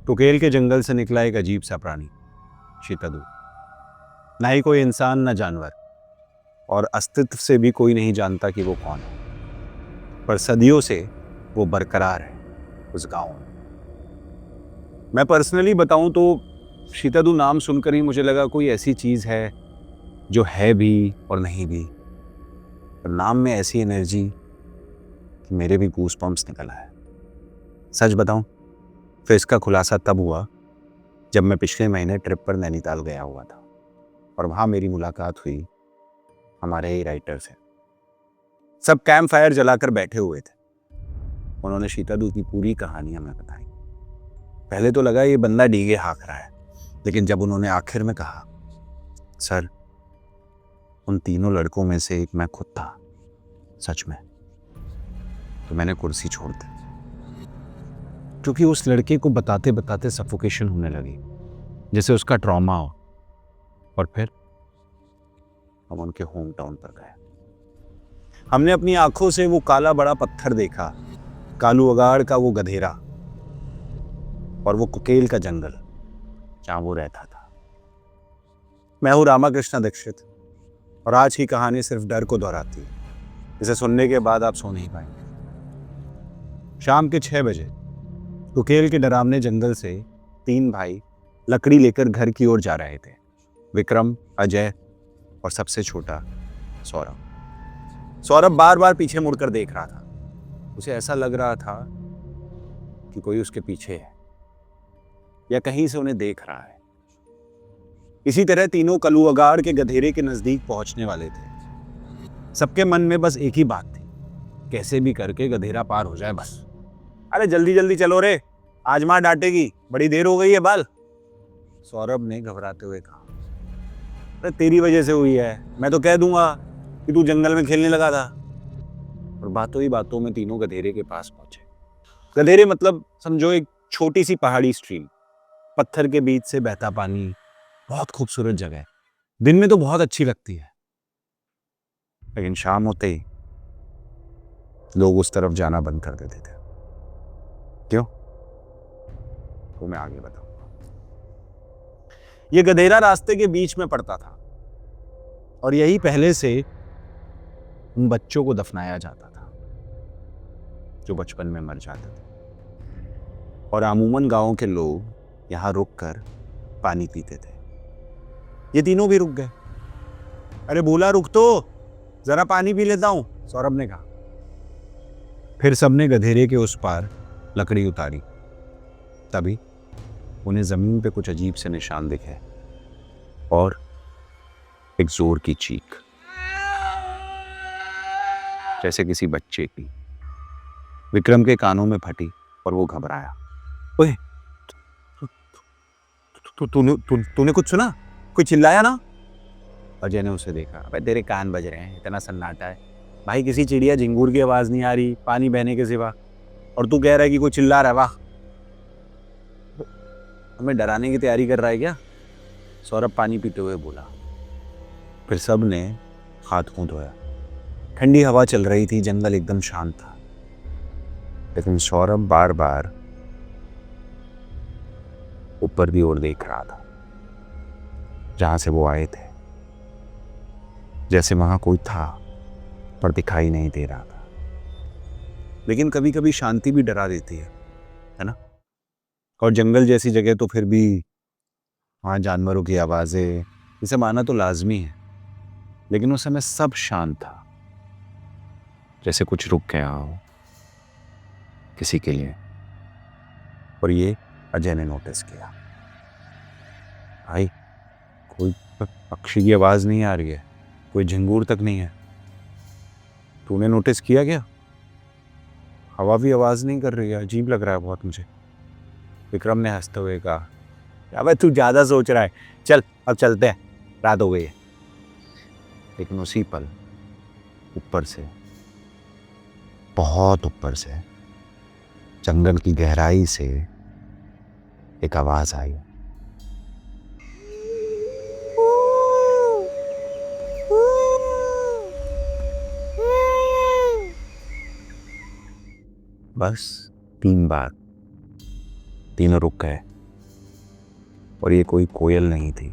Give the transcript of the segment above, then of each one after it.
टुकेल के जंगल से निकला एक अजीब सा प्राणी, शीतदू। ना ही कोई इंसान ना जानवर, और अस्तित्व से भी कोई नहीं जानता कि वो कौन है, पर सदियों से वो बरकरार है उस गांव में। मैं पर्सनली बताऊं तो शीतदू नाम सुनकर ही मुझे लगा कोई ऐसी चीज है जो है भी और नहीं भी, पर नाम में ऐसी एनर्जी कि मेरे भी गूस बम्प्स निकल आए। सच बताऊं, फिर इसका खुलासा तब हुआ जब मैं पिछले महीने ट्रिप पर नैनीताल गया हुआ था, और वहां मेरी मुलाकात हुई हमारे ही राइटर से। सब कैंप फायर जलाकर बैठे हुए थे। उन्होंने शीतदू की पूरी कहानी हमें बताई। पहले तो लगा ये बंदा डीगे हाँक रहा है, लेकिन जब उन्होंने आखिर में कहा, सर, उन तीनों लड़कों में से एक मैं खुद था सच में, तो मैंने कुर्सी छोड़ दी, क्योंकि उस लड़के को बताते बताते सफोकेशन होने लगी, जैसे उसका ट्रॉमा हो। और फिर हम उनके होम टाउन पर गए। हमने अपनी आंखों से वो काला बड़ा पत्थर देखा, कालू अगाड़ का वो गधेरा, और वो कुकेल का जंगल जहां वो रहता था। मैं हूं रामाकृष्ण दीक्षित, और आज की कहानी सिर्फ डर को दोहराती है। इसे सुनने के बाद आप सो नहीं पाएंगे। शाम के 6 बजे कुकेल के डरावने जंगल से 3 भाई लकड़ी लेकर घर की ओर जा रहे थे। विक्रम, अजय और सबसे छोटा सौरभ। सौरभ बार बार पीछे मुड़कर देख रहा था। उसे ऐसा लग रहा था कि कोई उसके पीछे है या कहीं से उन्हें देख रहा है। इसी तरह तीनों कलुअगाड़ के गधेरे के नजदीक पहुंचने वाले थे। सबके मन में बस एक ही बात थी, कैसे भी करके गधेरा पार हो जाए बस। अरे जल्दी जल्दी चलो रे, आज मां डांटेगी, बड़ी देर हो गई है बाल, सौरभ ने घबराते हुए कहा। अरे तेरी वजह से हुई है, मैं तो कह दूंगा कि तू जंगल में खेलने लगा था। और बातों ही बातों में तीनों गधेरे के पास पहुंचे। गधेरे मतलब समझो एक छोटी सी पहाड़ी स्ट्रीम, पत्थर के बीच से बहता पानी, बहुत खूबसूरत जगह है। दिन में तो बहुत अच्छी लगती है, लेकिन शाम होते ही लोग उस तरफ जाना बंद कर देते थे। क्यों? तो मैं आगे बताऊंगा। यह गधेरा रास्ते के बीच में पड़ता था, और यही पहले से उन बच्चों को दफनाया जाता था जो बचपन में मर जाते थे। और अमूमन गांव के लोग यहां रुककर पानी पीते थे। ये तीनों भी रुक गए। अरे भूला, रुक तो, जरा पानी पी लेता हूं, सौरभ ने कहा। फिर सबने गधेरे के उस पार लकड़ी उतारी। तभी उन्हें जमीन पे कुछ अजीब से निशान दिखे, और एक जोर की चीख, जैसे किसी बच्चे की। विक्रम के कानों में फटी और वो घबराया। ओए, तूने कुछ सुना? कोई चिल्लाया ना? अजय ने उसे देखा। अबे तेरे कान बज रहे हैं, इतना सन्नाटा है भाई, किसी चिड़िया झिंगूर की आवाज नहीं आ रही पानी बहने के सिवा, और तू कह रहा है कि कोई चिल्ला रहा है। वाह, हमें डराने की तैयारी कर रहा है क्या? सौरभ पानी पीते हुए बोला। फिर सब ने हाथ मुंह धोया। ठंडी हवा चल रही थी, जंगल एकदम शांत था, लेकिन सौरभ बार बार ऊपर की ओर देख रहा था, जहां से वो आए थे, जैसे वहां कोई था पर दिखाई नहीं दे रहा था। लेकिन कभी कभी शांति भी डरा देती है ना? और जंगल जैसी जगह तो फिर भी वहां जानवरों की आवाजें, इसे माना तो लाजमी है, लेकिन उस समय सब शांत था, जैसे कुछ रुक गया हो किसी के लिए। और ये अजय ने नोटिस किया। भाई, कोई पक्षी की आवाज नहीं आ रही है, कोई झिंगूर तक नहीं है। तूने नोटिस किया क्या? हवा भी आवाज नहीं कर रही है, अजीब लग रहा है बहुत मुझे, विक्रम ने हंसते हुए कहा। अबे तू ज्यादा सोच रहा है, चल अब चलते हैं, रात हो गई है। लेकिन उसी पल ऊपर से, बहुत ऊपर से, जंगल की गहराई से एक आवाज आई। बस 3 बार। तीनों रुक गए। और ये कोई कोयल नहीं थी,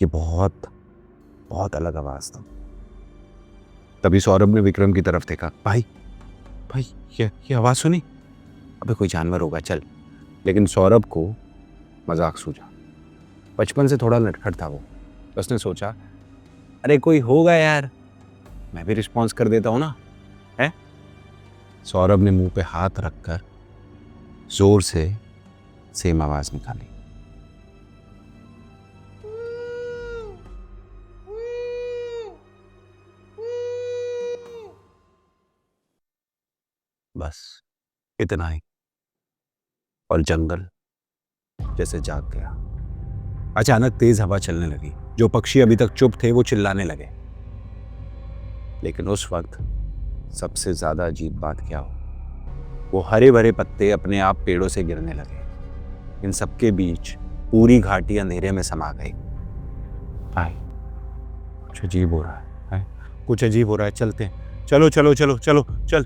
ये बहुत बहुत अलग आवाज था। तभी सौरभ ने विक्रम की तरफ देखा। भाई भाई ये आवाज सुनी? अबे कोई जानवर होगा, चल। लेकिन सौरभ को मजाक सूझा। बचपन से थोड़ा नटखट था वो। उसने सोचा, अरे कोई होगा यार, मैं भी रिस्पॉन्स कर देता हूं ना, है? सौरभ ने मुंह पे हाथ रखकर जोर से सेम आवाज निकाली। बस इतना ही, और जंगल जैसे जाग गया। अचानक तेज हवा चलने लगी। जो पक्षी अभी तक चुप थे वो चिल्लाने लगे। लेकिन उस वक्त सबसे ज्यादा अजीब बात क्या हो, वो हरे भरे पत्ते अपने आप पेड़ों से गिरने लगे। इन सबके बीच पूरी घाटी अंधेरे में समा गई। भाई कुछ अजीब हो रहा है, कुछ अजीब हो रहा है, चलते हैं, चलो चलो चलो चलो चल।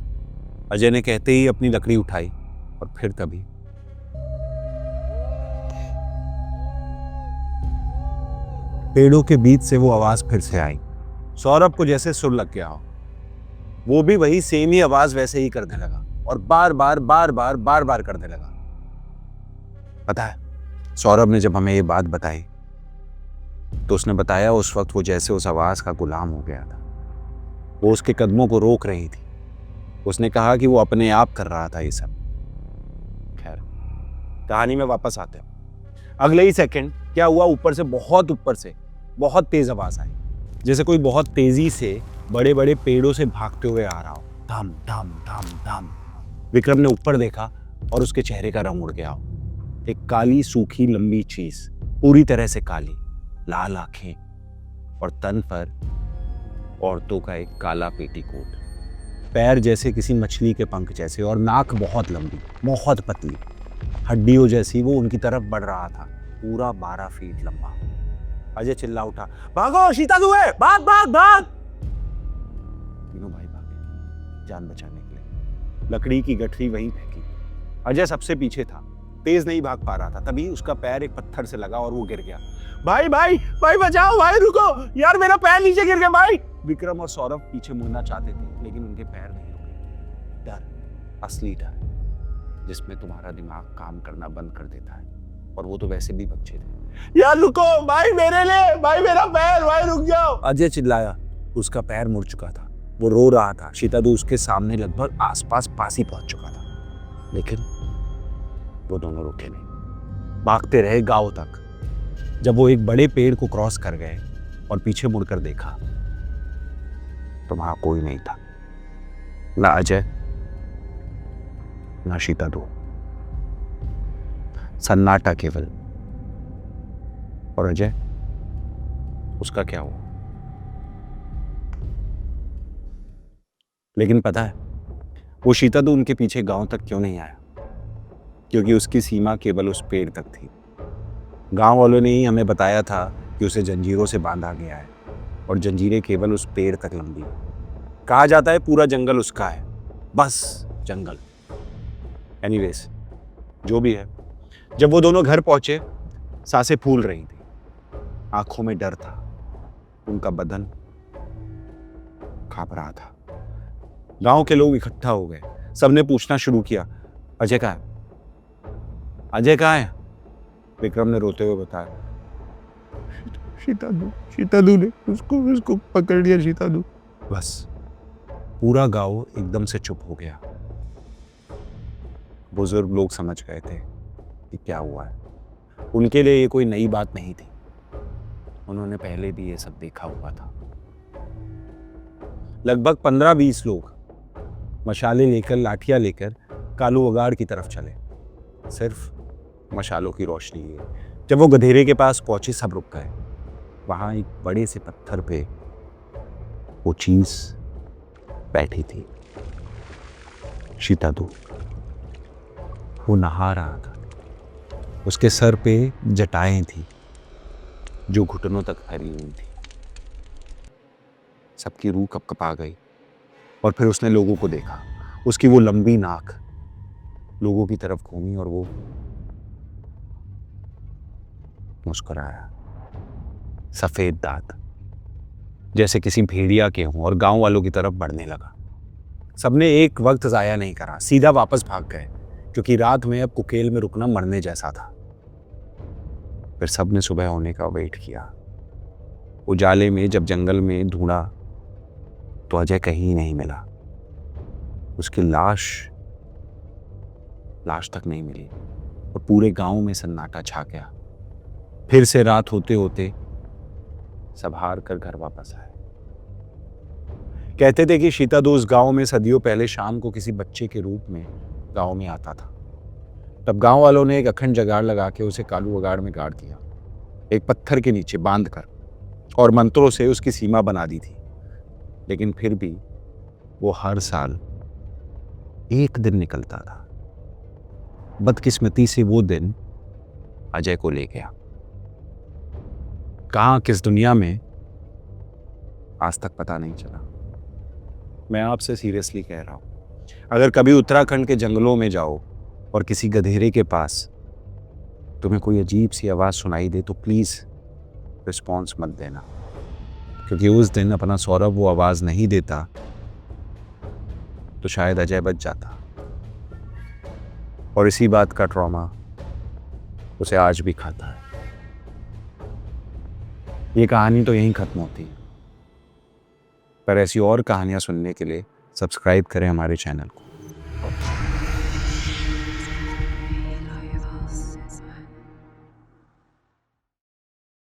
अजय ने कहते ही अपनी लकड़ी उठाई, और फिर तभी पेड़ों के बीच से वो आवाज फिर से आई। सौरभ को जैसे सुर लग गया हो। वो भी वही सेम ही आवाज वैसे ही करने लगा, और बार बार बार बार बार बार करने लगा। पता है, सौरभ ने जब हमें ये बात बताई तो उसने बताया उस वक्त वो जैसे उस आवाज का गुलाम हो गया था। वो उसके कदमों को रोक रही थी। उसने कहा कि वो अपने आप कर रहा था ये सब। खैर, कहानी में वापस आते हैं। अगले ही सेकंड क्या हुआ, ऊपर से बहुत तेज आवाज आई, जैसे कोई बहुत तेजी से बड़े बड़े पेड़ों से भागते हुए आ रहा हो। धम धम धम धम। विक्रम ने ऊपर देखा और उसके चेहरे का रंग उड़ गया हो। एक काली सूखी लंबी चीज, पूरी तरह से काली, लाल आंखें, और तन पर औरतों का एक काला पेटीकोट, पैर जैसे किसी मछली के पंख जैसे, और नाक बहुत लंबी, बहुत पतली, हड्डियों जैसी। वो उनकी तरफ बढ़ रहा था, पूरा 12 फीट लंबा। अजय चिल्ला उठा, भागो, शीता दुए, भाग भाग भाग। तीनों भाई भागे जान बचाने के लिए। लकड़ी की गठरी वहीं फेंकी। अजय सबसे पीछे था, तेज नहीं भाग पा रहा था। तभी उसका पैर एक पत्थर से लगा और वो गिर गया। भाई भाई भाई बचाओ, भाई रुको यार, मेरा पैर नीचे गिर गया भाई। विक्रम और सौरभ पीछे मुड़ना चाहते थे, लेकिन उनके पैर नहीं रुके। डर, असली डर, जिसमें तुम्हारा दिमाग काम करना बंद कर देता है। और वो तो वैसे भी बच्चे थे। यार रुको भाई, मेरे लिए भाई, मेरा पैर, भाई रुक जाओ। अजय चिल्लाया। उसका पैर मुड़ चुका था, वो रो रहा था। शीतादू उसके सामने लगभग आसपास पास ही पहुंच चुका था, लेकिन वो दोनों रुके नहीं, भागते रहे गांव तक। जब वो एक बड़े पेड़ को क्रॉस कर गए और पीछे मुड़कर देखा तो वहां कोई नहीं था, ना अजय ना शीतादू, सन्नाटा केवल। और अजय, उसका क्या हुआ? लेकिन पता है, वो शीतादू उनके पीछे गांव तक क्यों नहीं आया? क्योंकि उसकी सीमा केवल उस पेड़ तक थी। गांव वालों ने ही हमें बताया था कि उसे जंजीरों से बांधा गया है, और जंजीरें केवल उस पेड़ तक लंबी। कहा जाता है पूरा जंगल उसका है, बस जंगल। एनीवेज, जो भी है, जब वो दोनों घर पहुंचे, सांसें फूल रही थी, आंखों में डर था, उनका बदन कांप रहा था। गांव के लोग इकट्ठा हो गए। सबने पूछना शुरू किया, अजय कहाँ है? अजय कहाँ है? विक्रम ने रोते हुए बताया, शीतादू ने उसको पकड़ लिया, शीतादू। बस पूरा गांव एकदम से चुप हो गया। बुजुर्ग लोग समझ गए थे कि क्या हुआ है। उनके लिए ये कोई नई बात नहीं थी, उन्होंने पहले भी ये सब देखा हुआ था। लगभग 15-20 लोग मशाले लेकर, लाठियां लेकर कालू अगाड़ की तरफ चले, सिर्फ मशालों की रोशनी लिए। जब वो गधेरे के पास पहुंचे, सब रुक गए। वहां एक बड़े से पत्थर पे वो चीज बैठी थी, शीतादू। वो नहा रहा था, उसके सर पे जटाएं थी जो घुटनों तक फैली हुई थी। सबकी रूह कपकपा गई, और फिर उसने लोगों को देखा। उसकी वो लंबी नाक लोगों की तरफ घूमी, और वो मुस्कुराया। सफेद दांत जैसे किसी भेड़िया के हों और गांव वालों की तरफ बढ़ने लगा। सबने एक वक्त जाया नहीं करा, सीधा वापस भाग गए, क्योंकि रात में अब कुकेल में रुकना मरने जैसा था। फिर सबने सुबह होने का वेट किया। उजाले में जब जंगल में ढूंढा तो अजय कहीं नहीं मिला। उसकी लाश तक नहीं मिली और पूरे गांव में सन्नाटा छा गया। फिर से रात होते होते सब हार कर घर वापस आए। कहते थे कि शीतादू उस गांव में सदियों पहले शाम को किसी बच्चे के रूप में गांव में आता था। तब गांव वालों ने एक अखंड जगाड़ लगा के उसे कालू अगाड़ में गाड़ दिया, एक पत्थर के नीचे बांध कर, और मंत्रों से उसकी सीमा बना दी थी। लेकिन फिर भी वो हर साल एक दिन निकलता था। बदकिस्मती से वो दिन अजय को ले गया। कहां, किस दुनिया में, आज तक पता नहीं चला। मैं आपसे सीरियसली कह रहा हूं, अगर कभी उत्तराखंड के जंगलों में जाओ और किसी गधेरे के पास तुम्हें कोई अजीब सी आवाज सुनाई दे तो प्लीज रिस्पॉन्स मत देना, क्योंकि उस दिन अपना सौरभ वो आवाज नहीं देता तो शायद अजय बच जाता। और इसी बात का ट्रॉमा उसे आज भी खाता है। ये कहानी तो यहीं खत्म होती है, पर ऐसी और कहानियां सुनने के लिए सब्सक्राइब करें हमारे चैनल को।